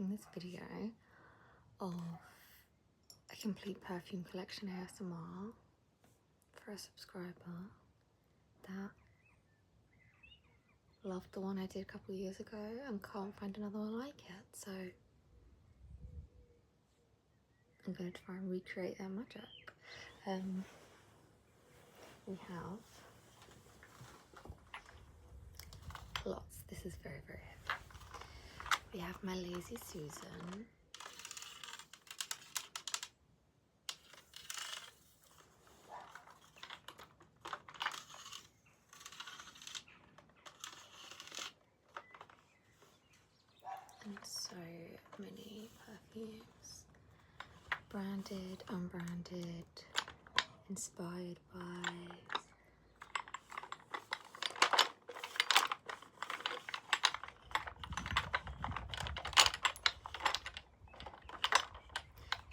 making this video of a complete perfume collection ASMR for a subscriber that loved the one I did a couple of years ago and can't find another one like it, so I'm going to try and recreate their magic. We have lots. This is very, very heavy. We have my Lazy Susan. And so many perfumes. Branded, unbranded, inspired by.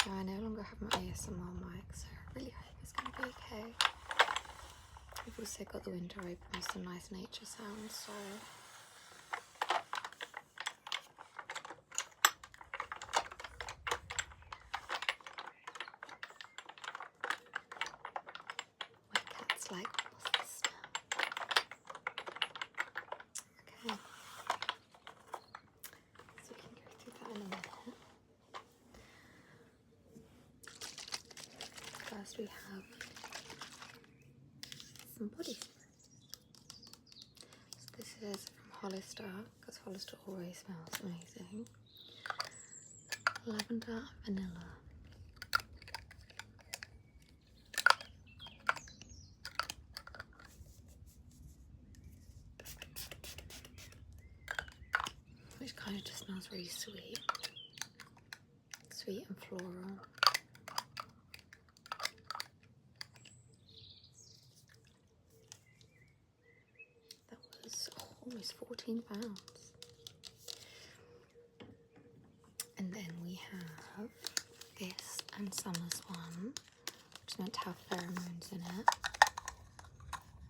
Now I no longer have my ASMR mic, so I really hope it's going to be okay. We've also got the window open with some nice nature sounds, so my cat's like, what's the smell? Okay, so we can go through that in a minute. First we have some body spray. So this is from Hollister, because Hollister always smells amazing. Lavender and vanilla. Which kind of just smells really sweet. Sweet and floral. Almost £14. And then we have this and Summer's one, which is meant to have pheromones in it.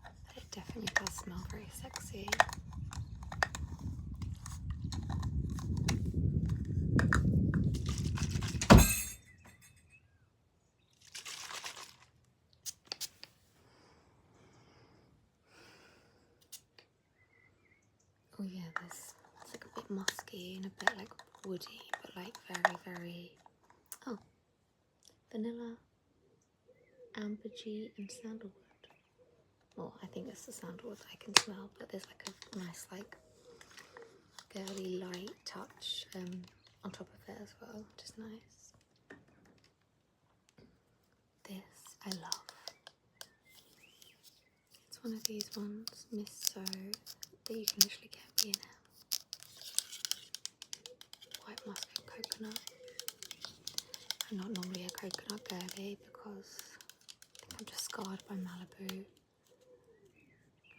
But it definitely does smell very sexy. Oh yeah, it's like a bit musky and a bit like woody, but like very, very, oh, vanilla, ambergris and sandalwood. Well, I think it's the sandalwood I can smell, but there's like a nice like girly light touch on top of it as well, which is nice. This I love. It's one of these ones, Miss So, that you can literally get B&M. White musk and coconut. I'm not normally a coconut girly because I think I'm just scarred by Malibu,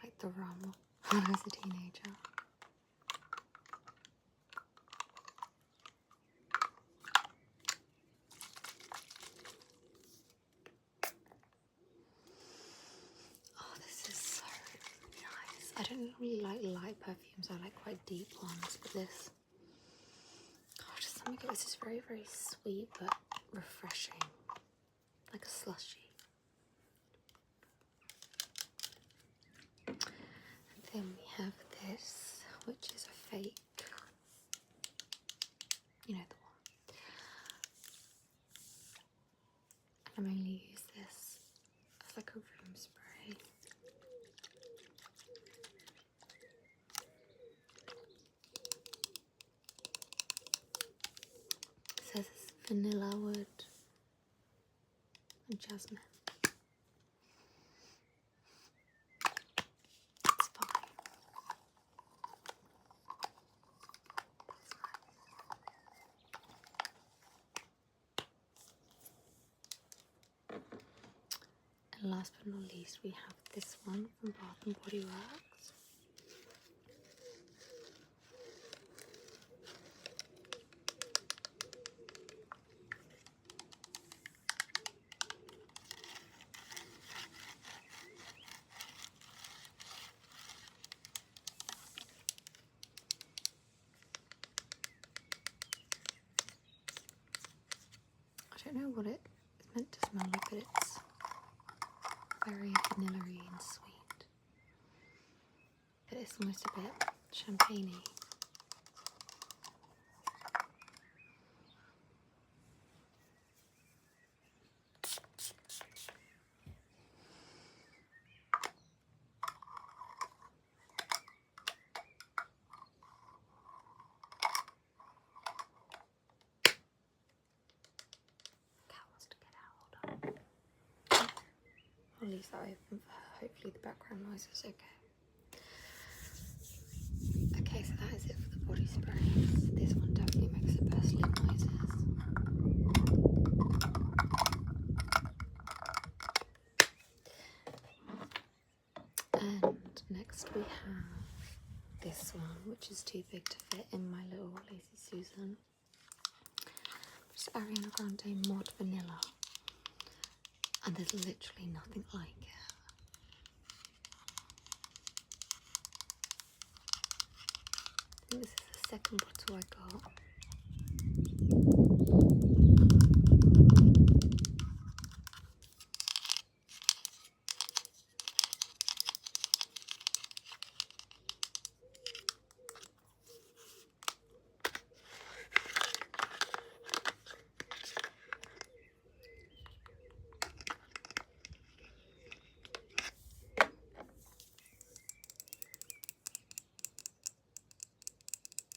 like the rum when I was a teenager. Oh, this is so nice. I don't really like light perfumes, I like quite deep ones, but this, oh, just something about this is very, very sweet but refreshing, like a slushy. And then we have this, which is a fake, you know the one. And I mainly use this as like a room spray. It says it's vanilla wood and jasmine. It's fine. And last but not least, we have this one from Bath and Body Works. don't know what it's meant to smell like, but it's very vanilla-y and sweet. But it's almost a bit champagne-y. I'll leave that open for her. Hopefully the background noise is okay. Okay, so that is it for the body sprays. This one definitely makes the best lip noises. And next we have this one, which is too big to fit in my little Lazy Susan. It's Ariana Grande Mod Vanilla. And there's literally nothing like it. I think this is the second bottle I got.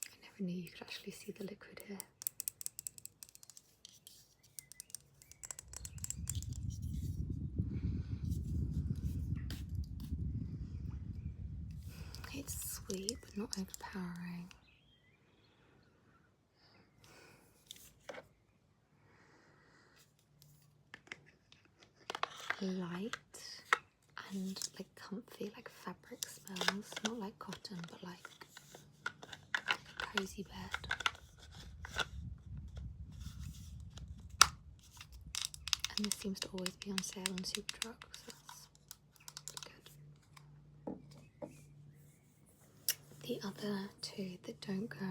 I never knew you could actually see the liquid here. It's sweet but not overpowering. Light and like comfy, like fabric smells, not like cotton but like a cozy bed. And this seems to always be on sale on Superdrug, so that's good. The other two that don't go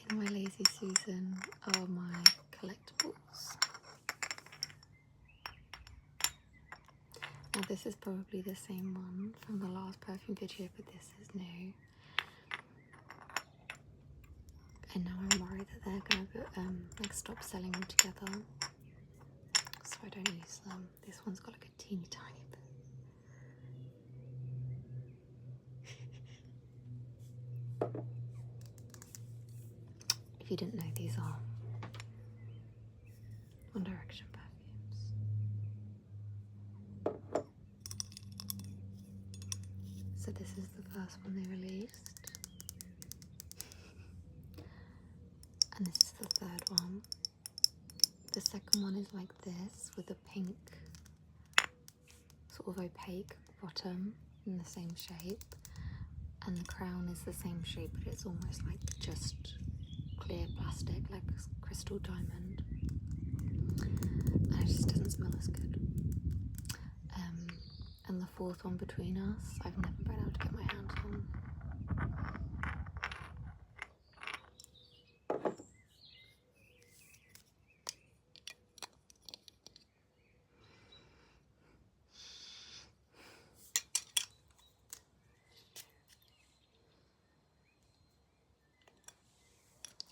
in my Lazy Susan are my collectibles. Now this is probably the same one from the last perfume video, but this is new. And now I'm worried that they're gonna like stop selling them together, so I don't use them. This one's got like a teeny tiny bit. If you didn't know, these are One Direction perfumes. So this is the first one they released. And this is the third one. The second one is like this, with a pink, sort of opaque bottom in the same shape. And the crown is the same shape, but it's almost like just clear plastic, like a crystal diamond. And it just doesn't smell as good. And the fourth one between us, I've never been able to get my hands on.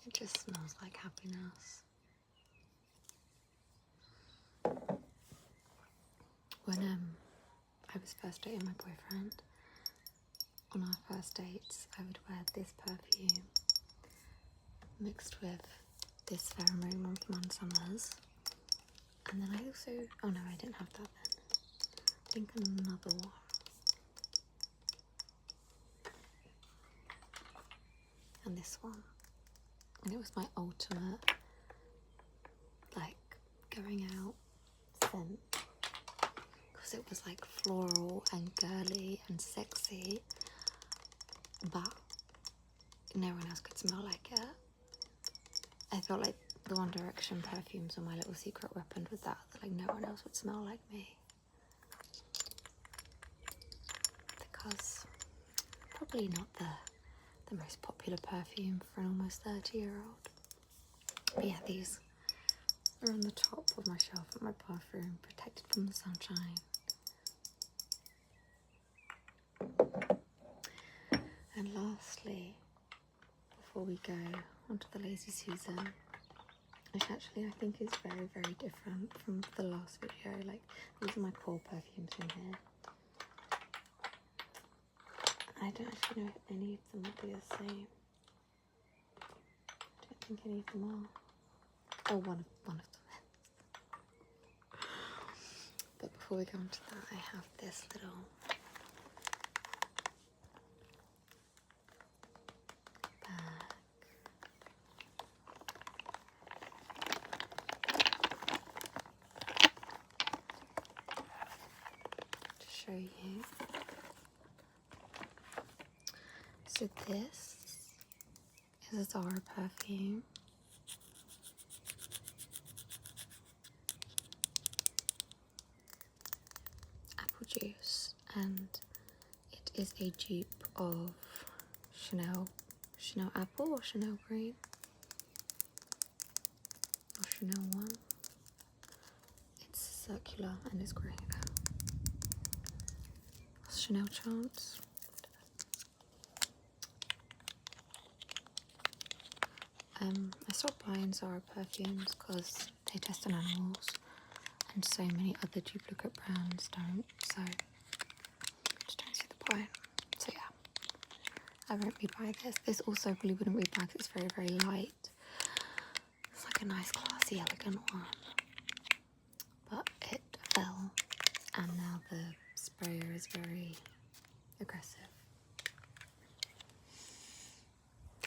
It just smells like happiness. When I was first dating my boyfriend, on our first dates, I would wear this perfume mixed with this pheromone one from On Summers. And then I also, oh no, I didn't have that then. I think another one. And this one. And it was my ultimate, like, going out scent. Because it was like floral and girly and sexy, but no one else could smell like it. I felt like the One Direction perfumes were my little secret weapon with that like no one else would smell like me. Because probably not the most popular perfume for an almost 30-year-old. But yeah, these are on the top of my shelf at my bathroom, protected from the sunshine. And lastly, before we go onto the lazy Susan, which actually I think is very, very different from the last video. Like, these are my core perfumes in here. I don't actually know if any of them will be the same. I don't think any of them are. Oh, one of them is. But before we go on to that, I have this little bag. To show you. So this is a Zara perfume. Apple juice, and it is a dupe of Chanel Apple or Chanel Green or Chanel One. It's circular and it's great. Chanel Chance. I stopped buying Zara perfumes because they test on animals and so many other duplicate brands don't, so I just don't see the point. So yeah, I won't be buying this. This also probably wouldn't be bad because it's very, very light. It's like a nice, classy, elegant one. But it fell, and now the sprayer is very aggressive.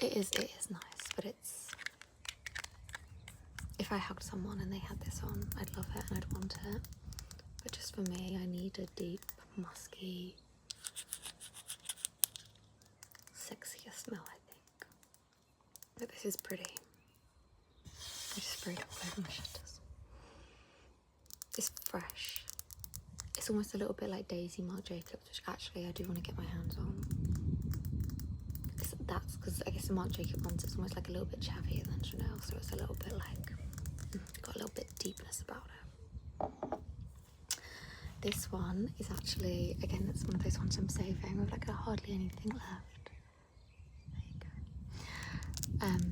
It is nice, but it's, if I hugged someone and they had this on, I'd love it and I'd want it. But just for me, I need a deep, musky, sexier smell, I think. But this is pretty. I just sprayed it all over my shutters. It's fresh. It's almost a little bit like Daisy Marc Jacobs, which actually I do want to get my hands on. That's because I guess the Marc Jacobs ones, it's almost like a little bit chavvier than Chanel, so it's a little bit like, got a little bit deepness about it. This one is actually, again, it's one of those ones I'm saving with like hardly anything left. There you go.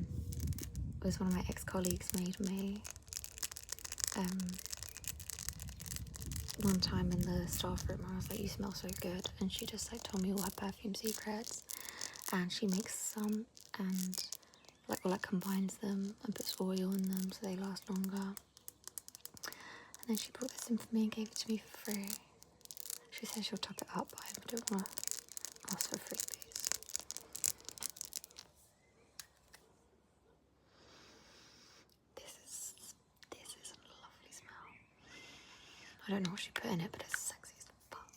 It was one of my ex-colleagues made me one time in the staff room where I was like, you smell so good, and she just like told me all her perfume secrets, and she makes some and like combines them and puts oil in them so they last longer. And then she brought this in for me and gave it to me for free. She said she'll top it up, but I don't want to ask for freebies. This is a lovely smell. I don't know what she put in it, but it's sexy as fuck.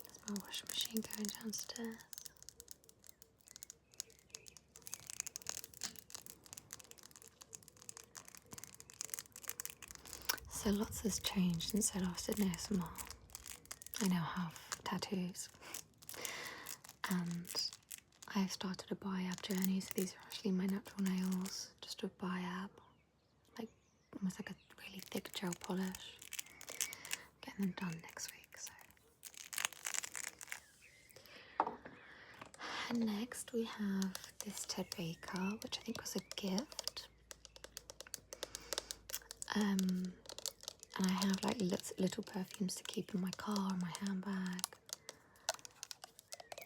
There's my washing machine going downstairs. So lots has changed since I last did ASMR. I now have tattoos, and I have started a biab journey. So these are actually my natural nails, just a biab, like almost like a really thick gel polish. Getting them done next week. So, and next we have this Ted Baker, which I think was a gift. And I have like little perfumes to keep in my car, my handbag.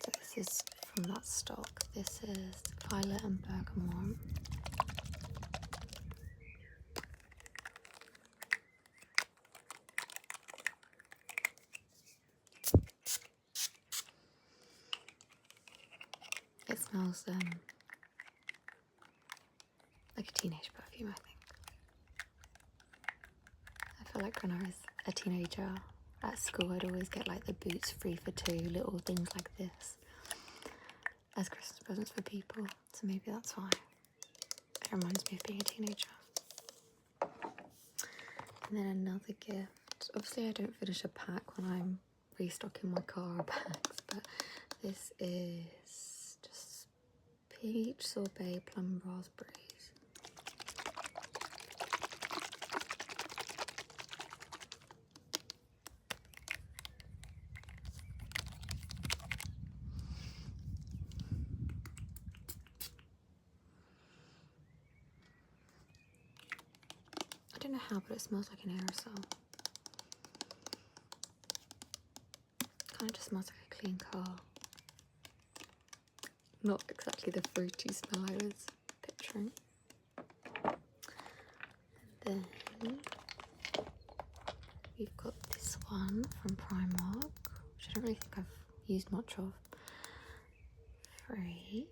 So this is from that stock. This is Violet and Bergamot. It smells like a teenage perfume, I think. I feel like when I was a teenager at school, I'd always get like the Boots 3 for 2, little things like this as Christmas presents for people. So maybe that's why it reminds me of being a teenager. And then another gift. Obviously I don't finish a pack when I'm restocking my car bags, but This is just peach, sorbet, plum, raspberries. I don't know how, but it smells like an aerosol. Kind of just smells like a clean car. Not exactly the fruity smell I was picturing. And then we've got this one from Primark, which I don't really think I've used much of. Free.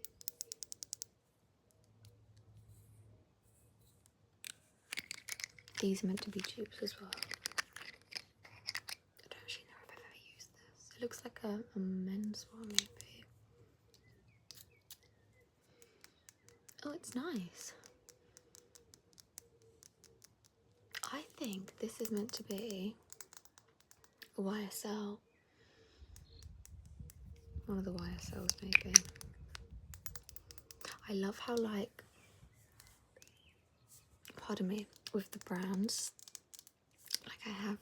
These are meant to be dupes as well. I don't actually know if I've ever used this. It looks like a men's one, maybe. Oh, it's nice. I think this is meant to be a YSL. One of the YSLs, maybe. I love how, like, pardon me, with the brands, like I have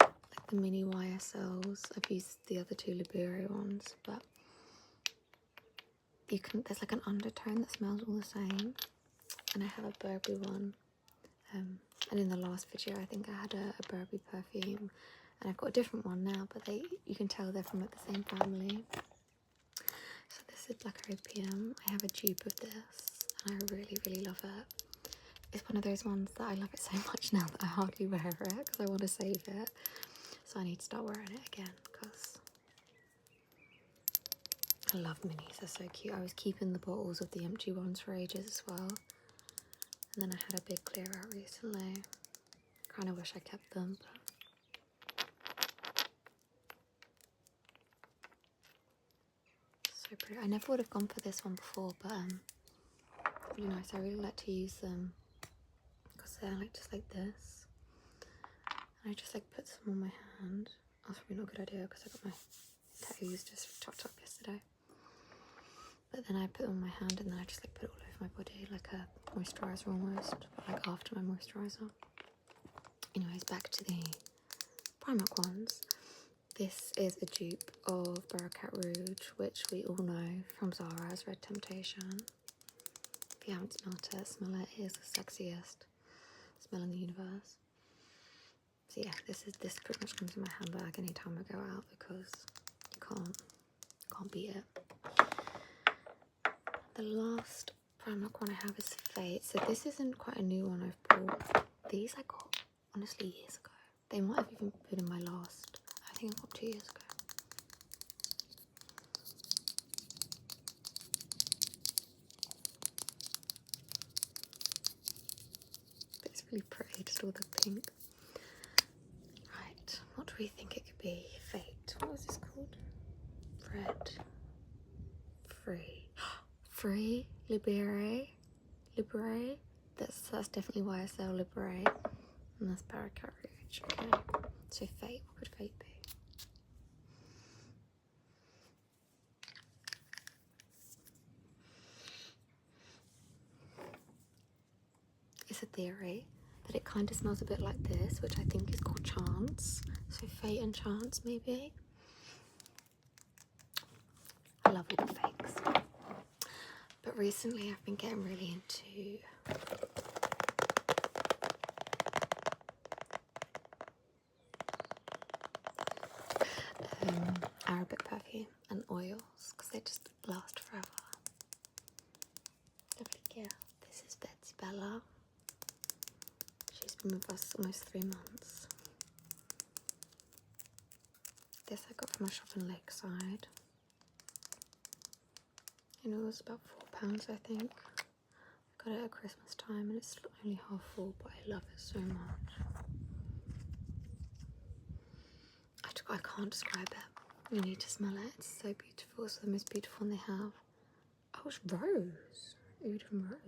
like the mini YSLs. I've used the other two Libero ones, but you can, there's like an undertone that smells all the same. And I have a Burberry one, and in the last video I think I had a Burberry perfume, and I've got a different one now, but you can tell they're from like the same family. So this is Black Opium. I have a dupe of this and I really love it. It's one of those ones that I love it so much now that I hardly wear it because I want to save it. So I need to start wearing it again because I love minis. They're so cute. I was keeping the bottles of the empty ones for ages as well. And then I had a big clear out recently. Kind of wish I kept them, but so pretty. I never would have gone for this one before, but really nice. I really like to use them because they're like just like this. And I just like put some on my hand. That's probably not a good idea because I got my tattoos just chopped up yesterday. But then I put them on my hand and then I just like put it all over my body like a moisturiser almost, but like after my moisturiser. Anyways, back to the Primark ones. This is a dupe of Barakat Rouge, which we all know from Zara as Red Temptation. If you haven't smelt it, smell it. It is the sexiest smell in the universe. So yeah, this pretty much comes in my handbag anytime I go out because you can't beat it. The last Primark one I have is Fate. So this isn't quite a new one I've bought. These I got honestly years ago. They might have even been in my last. I think I got 2 years ago. But it's really pretty, just all the pink. Right, what do we think it could be? Fate. What was this called? Red. Free. Free. Libere. That's definitely YSL Libere. And that's Barakat Rouge. Okay. So Fate, what could Fate be? It's a theory that it kind of smells a bit like this, which I think is called Chance. So Fate and Chance, maybe. I love all the fakes. But recently I've been getting really into Arabic perfume and oils because they just last forever. Lovely girl. This is Betsy Bella. She's been with us almost 3 months. This I got from a shop in Lakeside. And it was about £4, I think. I got it at Christmas time and it's only half full, but I love it so much. I can't describe it. You need to smell it. It's so beautiful. It's the most beautiful one they have. Oh, it's rose. Oud and rose.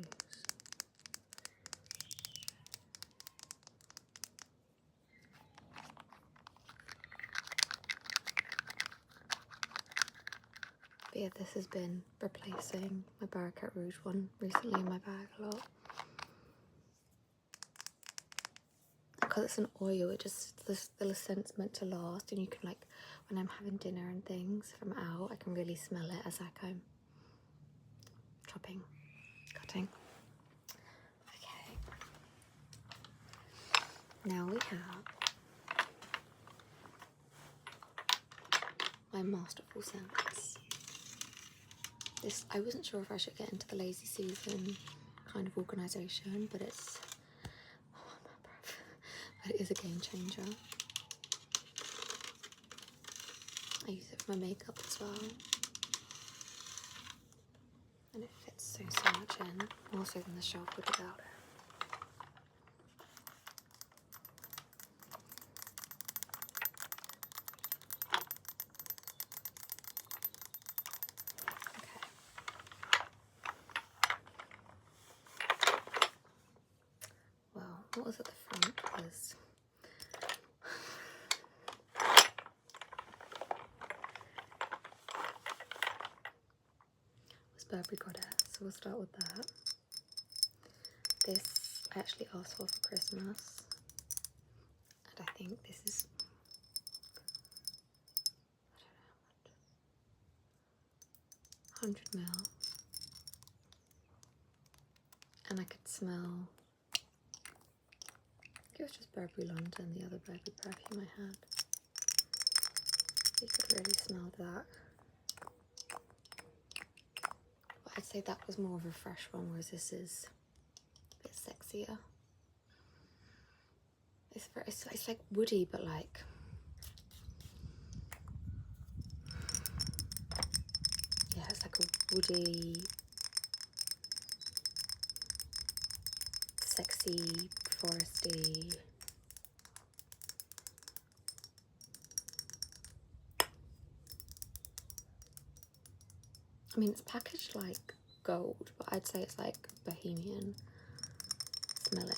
But yeah, this has been replacing my Barakat Rouge one recently in my bag a lot. Because it's an oil, it just, the scent's meant to last, and you can, like, when I'm having dinner and things, if I'm out, I can really smell it as like I'm chopping, cutting. Okay. Now we have my masterful scents. This, I wasn't sure if I should get into the lazy Susan kind of organisation, but it's, oh my breath, but it is a game changer. I use it for my makeup as well, and it fits so much in, more so than the shelf would without it. What was at the front was Burberry Goddess, so we'll start with that. This I actually asked for Christmas, and I think this is, I don't know how much, 100 ml, and I could smell, it was just Burberry London, the other Burberry perfume I had. You could really smell that. But I'd say that was more of a fresh one, whereas this is a bit sexier. It's like woody, but like, yeah, it's like a woody, sexy, foresty. I mean, it's packaged like gold, but I'd say it's like bohemian smelling.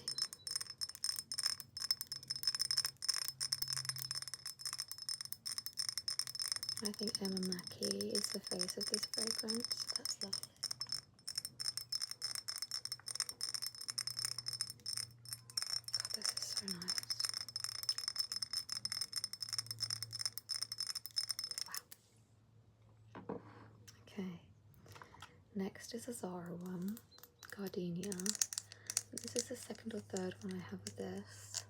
I think Emma Mackey is the face of this fragrance, so that's lovely. God, this is so nice. Wow. Okay. Next is a Zara one, Gardenia. This is the second or third one I have of this,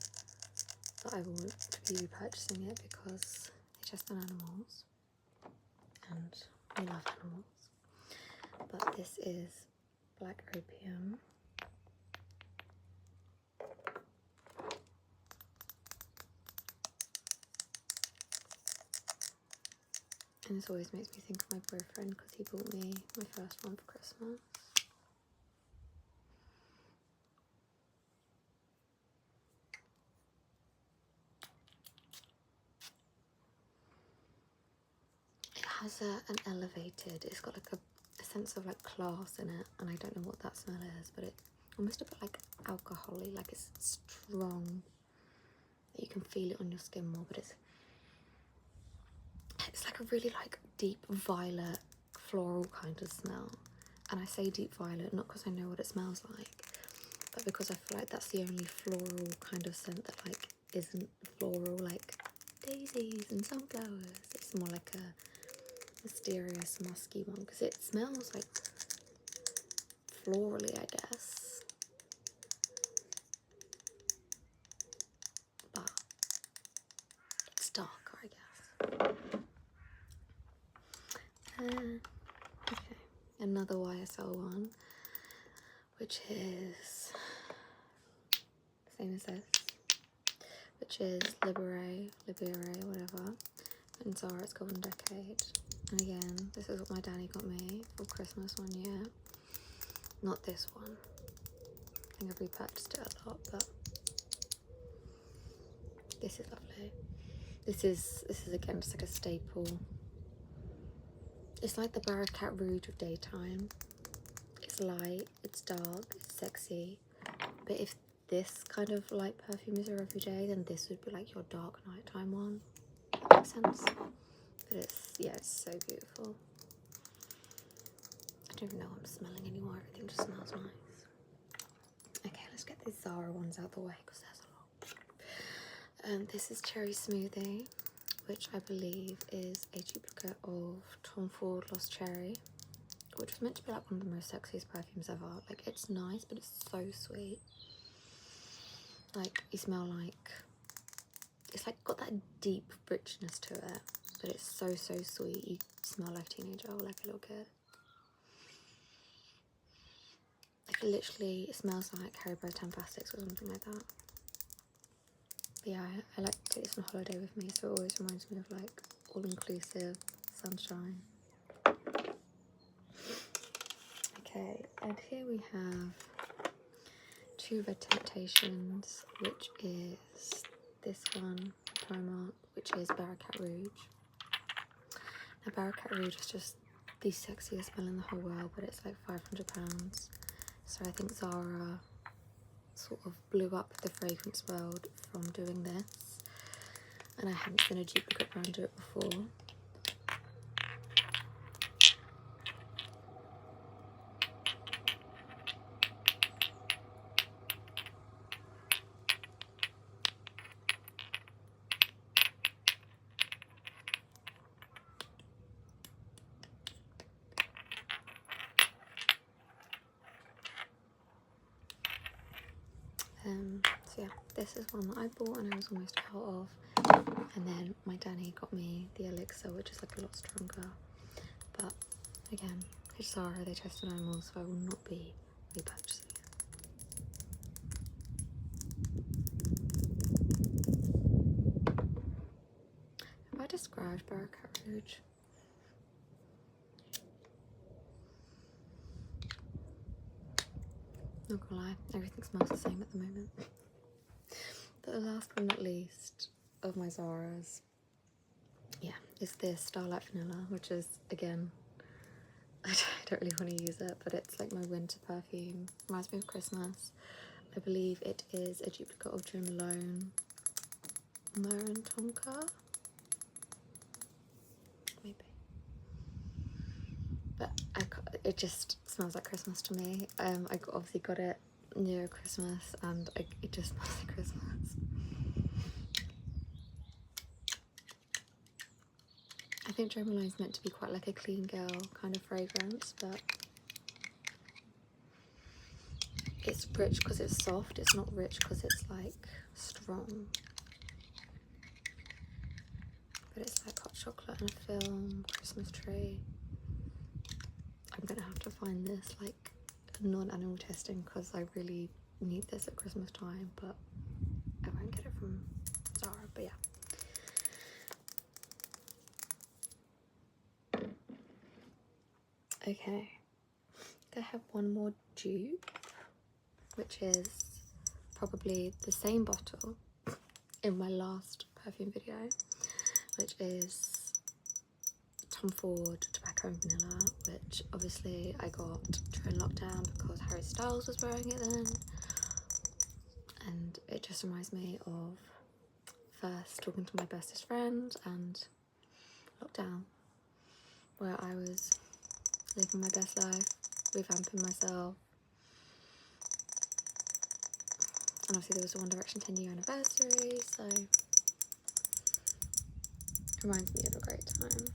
but I want to be repurchasing it because they test on animals, and I love animals. But this is Black Opium. And this always makes me think of my boyfriend because he bought me my first one for Christmas. It has an elevated, it's got like a sense of like class in it, and I don't know what that smell is, but it almost a bit like alcohol-y, like it's strong. You can feel it on your skin more, but it's like a really like deep violet floral kind of smell. And I say deep violet not because I know what it smells like, but because I feel like that's the only floral kind of scent that like isn't floral, like daisies and sunflowers. It's more like a mysterious musky one because it smells like florally, I guess, but it's darker, I guess. Okay, another YSL one, which is the same as this, which is Libere, whatever. In Zara, it's Golden Decade. And again, this is what my daddy got me for Christmas one year. Not this one. I think I've repurchased it a lot, but this is lovely. This is again just like a staple. It's like the Barakat Rouge of daytime. It's light, it's dark, it's sexy. But if this kind of light perfume is your everyday, then this would be like your dark nighttime one. That makes sense. But it's, yeah, it's so beautiful. don't even know what I'm smelling anymore. Everything just smells nice. Okay, let's get these Zara ones out the way because there's a lot. This is Cherry Smoothie, which I believe is a duplicate of Tom Ford Lost Cherry, which was meant to be like one of the most sexiest perfumes ever. Like, it's nice, but it's so sweet. Like, you smell like, it's like got that deep richness to it, but it's so sweet. You smell like a teenager or like a little kid. Like, it literally smells like Haribo's 10 Plastics or something like that. But yeah, I like to take this on holiday with me, so it always reminds me of like all-inclusive sunshine. Okay, and here we have two Red Temptations, which is this one, Primark, which is Barakat Rouge. Now, Barakat Rouge is just the sexiest smell in the whole world, but it's like £500. So I think Zara sort of blew up the fragrance world from doing this, and I hadn't seen a duplicate brand do it before. So yeah, this is one that I bought and I was almost out of, and then my Danny got me the Elixir, which is like a lot stronger, but again, it's Zara, they tested animals, so I will not be repurchasing it. Have I described Barakat Rouge? Not gonna lie, everything smells the same at the moment. But the last but not least of my Zaras, yeah, is this Starlight Vanilla, which is, again, I don't really want to use it, but it's like my winter perfume. Reminds me of Christmas. I believe it is a duplicate of Jo Malone Marin Tonka, maybe. But it just smells like Christmas to me. I obviously got it near Christmas, and it just smells like Christmas. I think Jo Malone's meant to be quite like a clean girl kind of fragrance, but it's rich because it's soft. It's not rich because it's like strong. But it's like hot chocolate and a film, Christmas tree. I'm gonna have to find this like non-animal testing because I really need this at Christmas time, but I won't get it from Zara. But yeah. Okay, I have one more dupe, which is probably the same bottle in my last perfume video, which is Tom Ford Tobacco and Vanilla, which obviously I got during lockdown because Harry Styles was wearing it then, and it just reminds me of first talking to my bestest friend and lockdown, where I was living my best life, revamping myself, and obviously there was a One Direction 10-year anniversary, so it reminds me of a great time.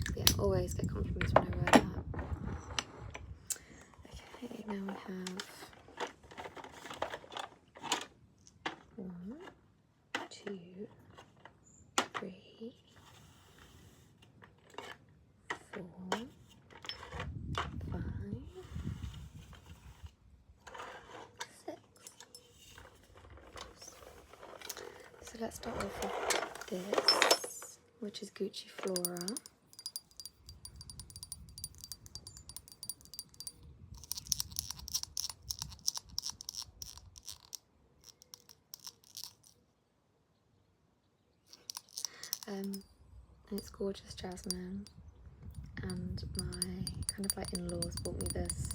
But yeah, always get compliments when I wear that. Okay, now we have 1, 2, 3, 4, 5, 6. So let's start off with this, which is Gucci Flora. And it's gorgeous jasmine, and my kind of like in-laws bought me this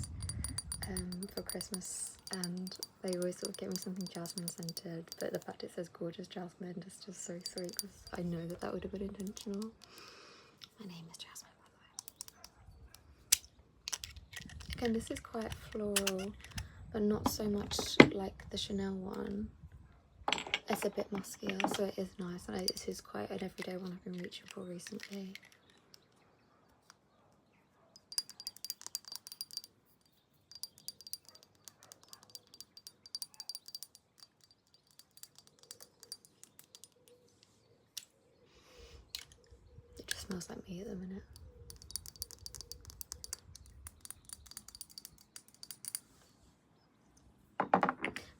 for Christmas, and they always sort of get me something jasmine scented, but the fact it says gorgeous jasmine is just so sweet because I know that that would have been intentional. My name is Jasmine, by the way. Again, this is quite floral, but not so much like the Chanel one. It's a bit muskier, so it is nice. And this is quite an everyday one I've been reaching for recently. It just smells like me at the minute.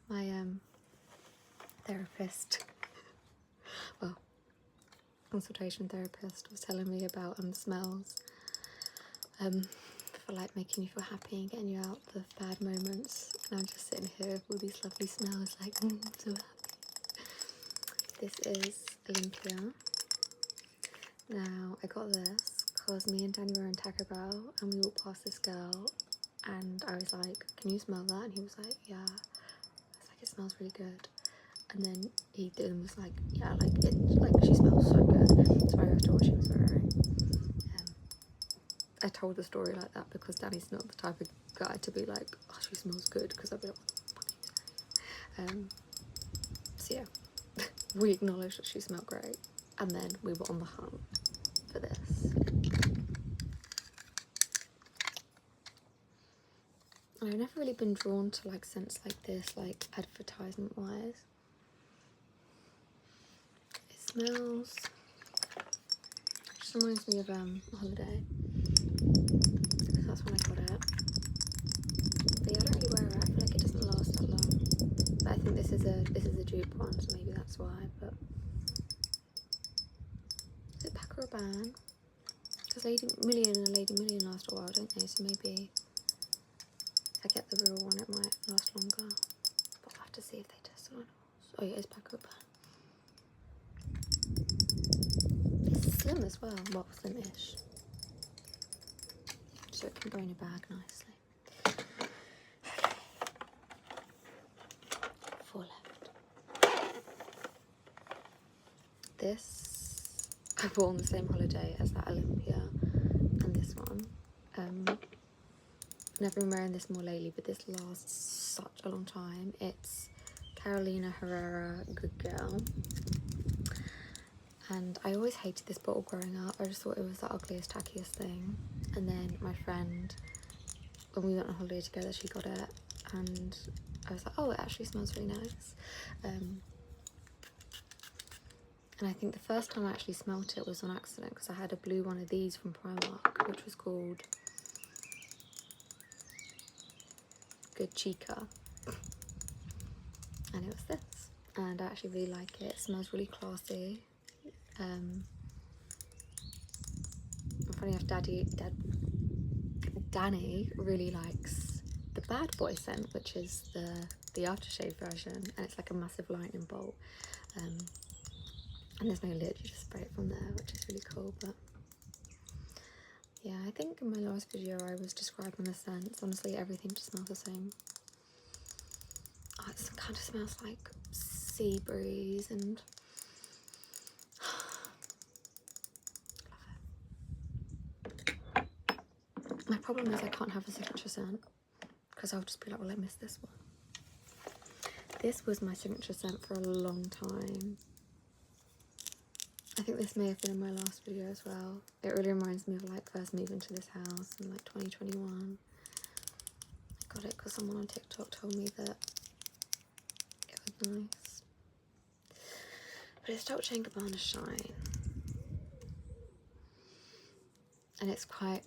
My therapist, well, consultation therapist, was telling me about smells for like making you feel happy and getting you out the bad moments. And I'm just sitting here with all these lovely smells, like I'm so happy. This is Olympia. Now I got this because me and Danny were in Taco Bell and we walked past this girl and I was like, "Can you smell that?" And he was like, "Yeah." I was like, "It smells really good." And then he did and was like, "Yeah, like it, like she smells so good." So I thought she was very. I told the story like that because Danny's not the type of guy to be like, "Oh, she smells good," because I'd be like, "What the fuck are you saying?" So yeah, we acknowledged that she smelled great, and then we were on the hunt for this. And I've never really been drawn to like scents like this, like advertisement wise. It smells, just reminds me of a holiday, because that's when I got it. But yeah, I don't really wear it. I feel like it doesn't last that long. But I think this is a dupe one, so maybe that's why. But is it Pack or a Ban? Because Lady Million and Lady Million last a while, don't they? So maybe if I get the real one, it might last longer. But I'll have to see if they test it on. Oh yeah, it's Pack or a Ban. It's slim as well, well, slim-ish, so it can go in your bag nicely. Okay. 4 left. This I bought on the same holiday as that Olympia and this one. Never been wearing this more lately, but this lasts such a long time. It's Carolina Herrera Good Girl. And I always hated this bottle growing up. I just thought it was the ugliest, tackiest thing. And then my friend, when we went on holiday together, she got it. And I was like, oh, it actually smells really nice. And I think the first time I actually smelt it was on accident because I had a blue one of these from Primark, which was called Good Chica. And it was this. And I actually really like it. It smells really classy. Funny enough, Danny really likes the Bad Boy scent, which is the aftershave version, and it's like a massive lightning bolt. And there's no lid, you just spray it from there, which is really cool. But yeah, I think in my last video I was describing the scents. Honestly, everything just smells the same. Oh, it kind of smells like sea breeze and my problem is I can't have a signature scent because I'll just be like, well, I missed this one. This was my signature scent for a long time. I think this may have been in my last video as well. It really reminds me of like first moving to this house in like 2021. I got it because someone on TikTok told me that it was nice. But it's Dolce & Gabbana Shine. And it's quite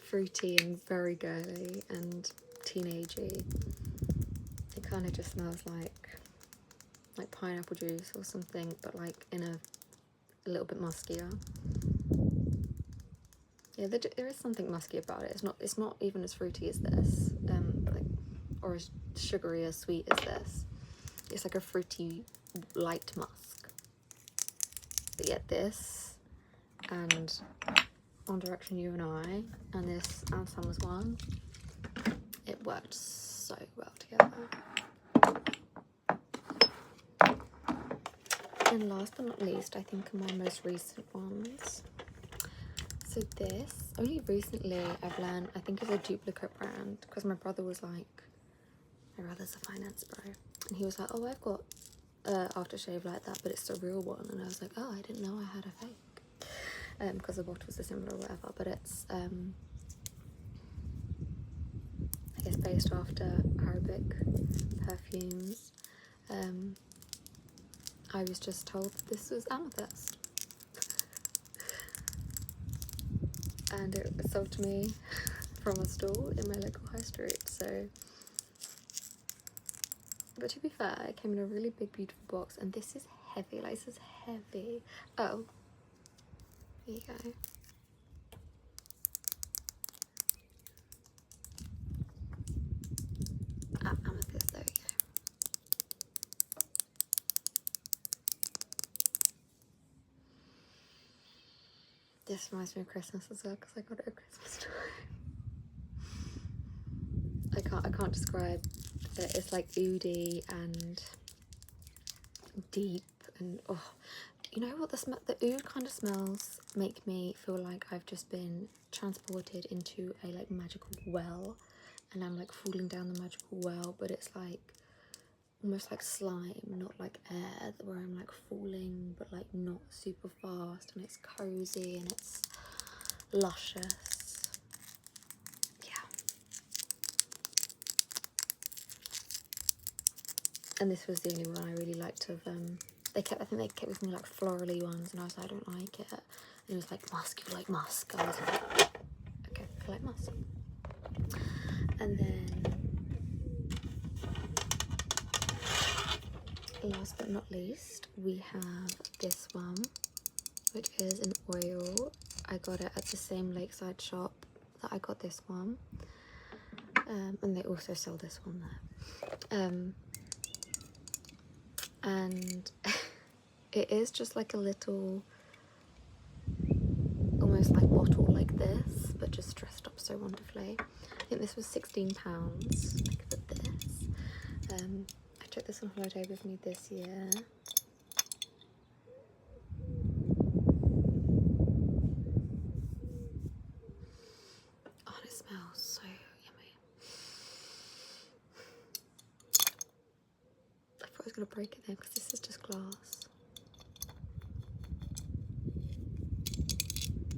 fruity and very girly and teenagey. It kind of just smells like pineapple juice or something, but like in a little bit muskier. Yeah, there is something musky about it. It's not even as fruity as this, like, or as sugary, as sweet as this. It's like a fruity light musk. But yet this and On Direction You and I and this and Summer's one, it worked so well together. And last but not least, I think are my most recent ones. So this, only recently I've learned, I think it's a duplicate brand, because my brother was like, my brother's a finance bro, and he was like, oh, I've got aftershave like that, but it's the real one. And I was like, oh, I didn't know I had a fake, because the bottles are similar or whatever, but it's I guess based after Arabic perfumes. I was just told that this was amethyst, and it was sold to me from a stall in my local high street. So, but to be fair, it came in a really big, beautiful box, and this is heavy. Like, this is heavy. Oh, here you go. Amethyst, there we go. This reminds me of Christmas as well, because I got it at Christmas time. I can't describe it. It's like oody and deep, and oh, you know what, the oud kind of smells make me feel like I've just been transported into a like magical well, and I'm like falling down the magical well, but it's like almost like slime, not like air, where I'm like falling but like not super fast, and it's cozy and it's luscious. Yeah. And this was the only one I really liked of I think they kept with me like florally ones, and I was like, I don't like it. And it was like, musk, you like musk? I was like, okay, I like musk. And then last but not least, we have this one, which is an oil. I got it at the same lakeside shop that I got this one, and they also sell this one there. And it is just like a little, almost like bottle like this, but just dressed up so wonderfully. I think this was £16, like for this. I took this on holiday with me this year. Oh, and it smells so yummy. I thought I was going to break it there because this is just glass.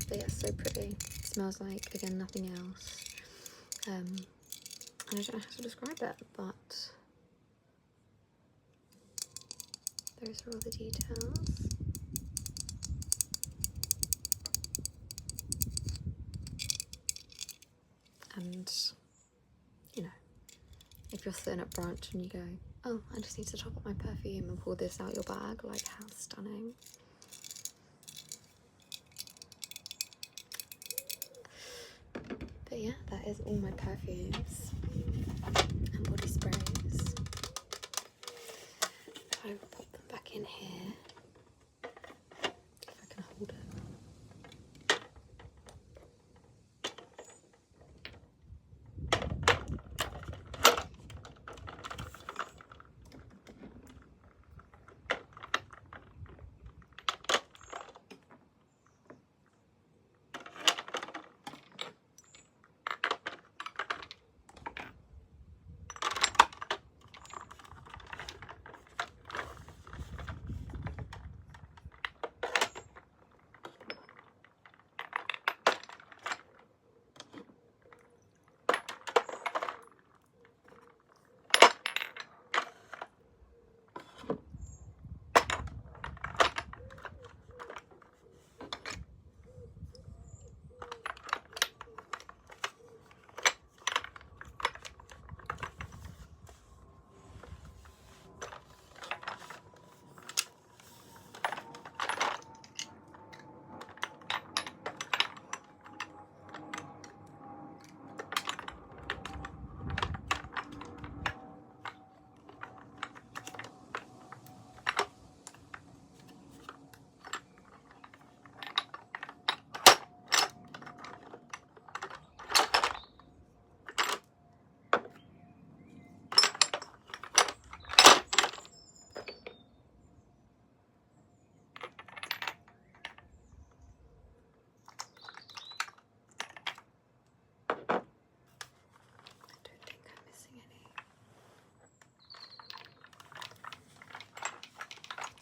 But yeah, so pretty. It smells like, again, nothing else. And I don't know how to describe it, but those are all the details. And, you know, if you're sitting at brunch and you go, oh, I just need to top up my perfume and pull this out your bag, like, how stunning. But yeah, that is all my perfumes and body sprays. I will pop them back in here, if I can hold it.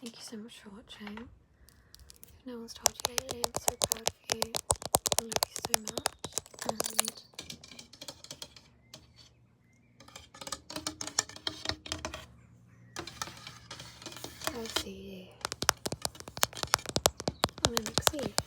Thank you so much for watching. If no one's told you lately, I'm so proud of you. I love you so much. And I'll see you on the next video.